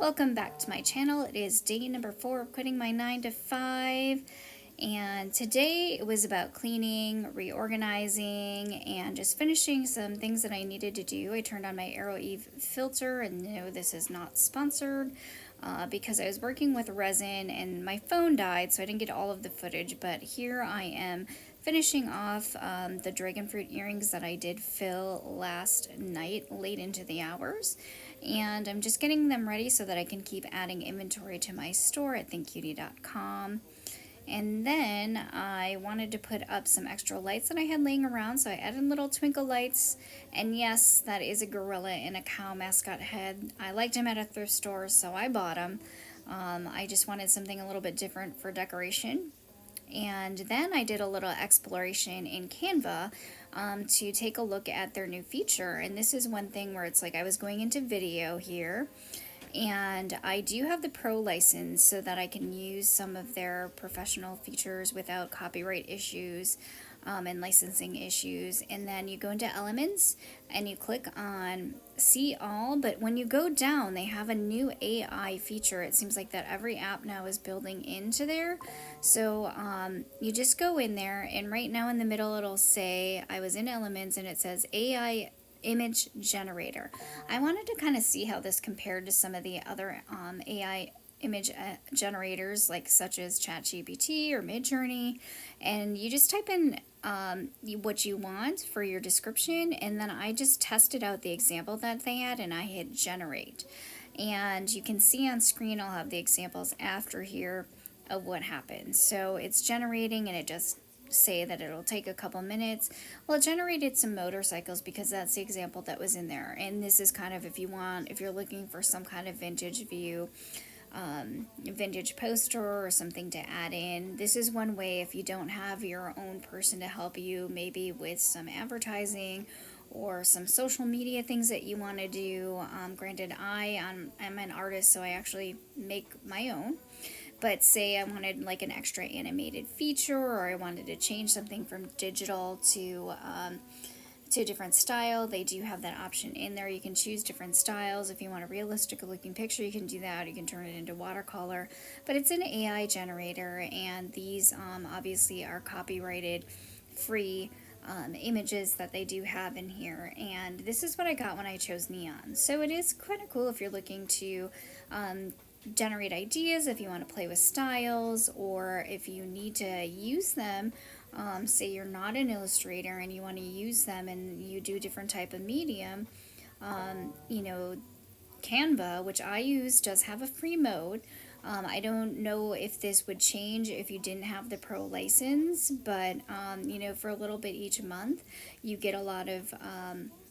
Welcome back to my channel. It is day number 4 of quitting my 9 to 5, and today it was about cleaning, reorganizing, and just finishing some things that I needed to do. I turned on my AeroEve filter, and no, this is not sponsored, because I was working with resin and my phone died, so I didn't get all of the footage, but here I am finishing off the dragon fruit earrings that I did fill last night, late into the hours. And I'm just getting them ready so that I can keep adding inventory to my store at thinkcutie.com. And then I wanted to put up some extra lights that I had laying around, so I added little twinkle lights. And yes, that is a gorilla in a cow mascot head. I liked him at a thrift store, so I bought him. I just wanted something a little bit different for decoration. And then I did a little exploration in Canva to take a look at their new feature. And this is one thing where it's like I was going into video here, and I do have the pro license so that I can use some of their professional features without copyright issues and licensing issues. And then you go into Elements and you click on See All, but when you go down, they have a new AI feature. It seems like that every app now is building into there. So you just go in there, and right now in the middle it'll say, I was in Elements, and it says AI image generator. I wanted to kind of see how this compared to some of the other AI image generators, like such as ChatGPT or Midjourney, and you just type in what you want for your description, and then I just tested out the example that they had, and I hit generate, and you can see on screen I'll have the examples after here of what happens. So it's generating, and it just say that it'll take a couple minutes. Well, it generated some motorcycles because that's the example that was in there, and this is kind of if you're looking for some kind of vintage view, vintage poster or something to add in. This is one way if you don't have your own person to help you, maybe with some advertising or some social media things that you want to do. Granted, I'm an artist, so I actually make my own. But say I wanted like an extra animated feature, or I wanted to change something from digital to a different style, they do have that option in there. You can choose different styles. If you want a realistic looking picture, you can do that. You can turn it into watercolor, but it's an AI generator, and these obviously are copyrighted free images that they do have in here. And this is what I got when I chose Neon. So it is kind of cool if you're looking to generate ideas, if you want to play with styles, or if you need to use them. Say you're not an illustrator and you want to use them and you do different type of medium. Canva, which I use, does have a free mode. I don't know if this would change if you didn't have the pro license, but for a little bit each month, you get a lot of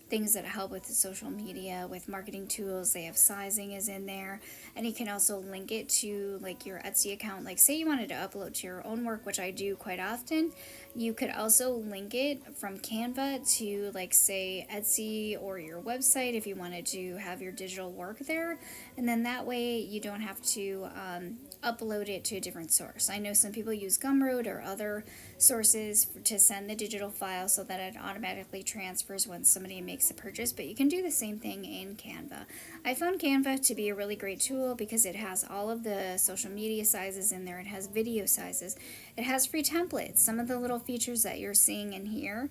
things that help with the social media, with marketing tools. They have sizing is in there, and you can also link it to like your Etsy account. Like say you wanted to upload to your own work, which I do quite often, you could also link it from Canva to like say Etsy or your website if you wanted to have your digital work there, and then that way you don't have to upload it to a different source. I know some people use Gumroad or other sources to send the digital file so that it automatically transfers when somebody makes a purchase, but you can do the same thing in Canva. I found Canva to be a really great tool because it has all of the social media sizes in there. It has video sizes. It has free templates. Some of the little features that you're seeing in here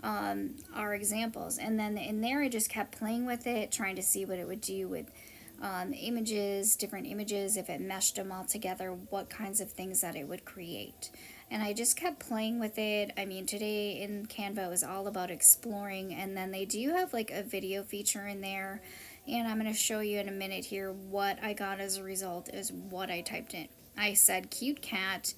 are examples. And then in there, I just kept playing with it, trying to see what it would do with images, different images, if it meshed them all together, what kinds of things that it would create. And I just kept playing with it. I mean, today in Canva was all about exploring, and then they do have like a video feature in there, and I'm going to show you in a minute here what I got as a result is what I typed in. I said cute cat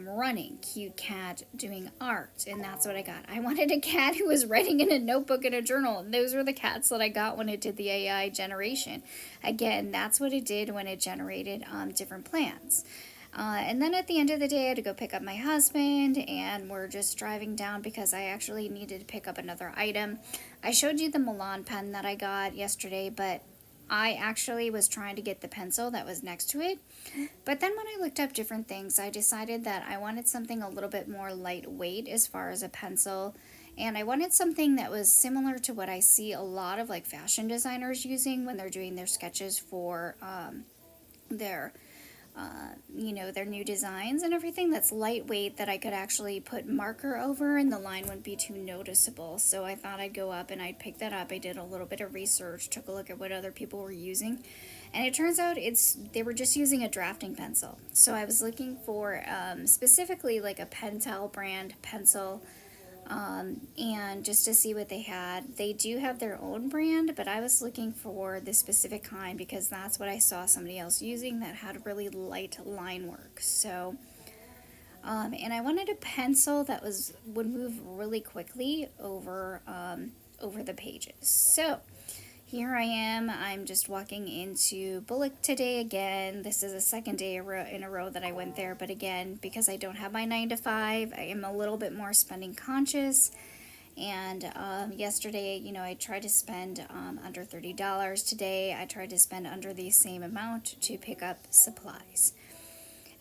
running, cute cat doing art, and that's what I got. I wanted a cat who was writing in a notebook and a journal, and those were the cats that I got when it did the AI generation. Again, that's what it did when it generated different plants. And then at the end of the day, I had to go pick up my husband, and we're just driving down because I actually needed to pick up another item. I showed you the Milan pen that I got yesterday, but I actually was trying to get the pencil that was next to it. But then when I looked up different things, I decided that I wanted something a little bit more lightweight as far as a pencil And I wanted something that was similar to what I see a lot of like fashion designers using when they're doing their sketches for their their new designs and everything, that's lightweight, that I could actually put marker over and the line wouldn't be too noticeable. So I thought I'd go up and I'd pick that up. I did a little bit of research, took a look at what other people were using, and it turns out they were just using a drafting pencil. So I was looking for specifically like a Pentel brand pencil, and just to see what they had. They do have their own brand, but I was looking for the specific kind because that's what I saw somebody else using that had really light line work. So, and I wanted a pencil that would move really quickly over the pages. So here I am. I'm just walking into Bullock today again. This is the second day in a row that I went there, but again, because I don't have my 9 to 5, I am a little bit more spending conscious. And yesterday, I tried to spend under $30. Today, I tried to spend under the same amount to pick up supplies.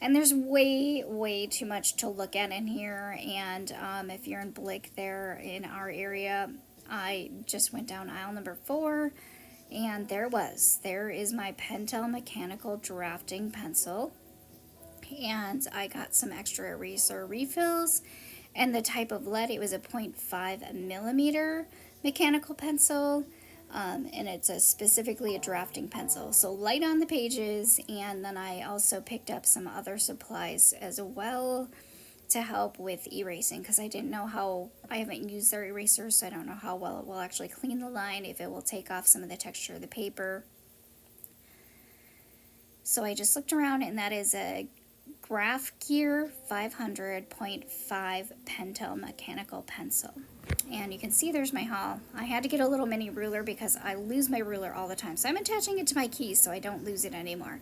And there's way, way too much to look at in here. And if you're in Blick there in our area, I just went down aisle number 4, and there is my Pentel mechanical drafting pencil. And I got some extra eraser refills, and the type of lead, it was a 0.5 millimeter mechanical pencil. And it's specifically a drafting pencil, so light on the pages. And then I also picked up some other supplies as well to help with erasing, because I haven't used their erasers, so I don't know how well it will actually clean the line, if it will take off some of the texture of the paper. So I just looked around, and that is a Graph Gear 500.5 Pentel mechanical pencil. And you can see there's my haul. I had to get a little mini ruler because I lose my ruler all the time, so I'm attaching it to my keys so I don't lose it anymore.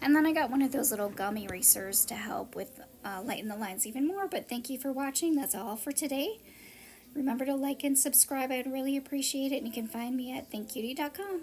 And then I got one of those little gum erasers to help with lighten the lines even more. But thank you for watching. That's all for today. Remember to like and subscribe. I'd really appreciate it. And you can find me at thinkcutie.com.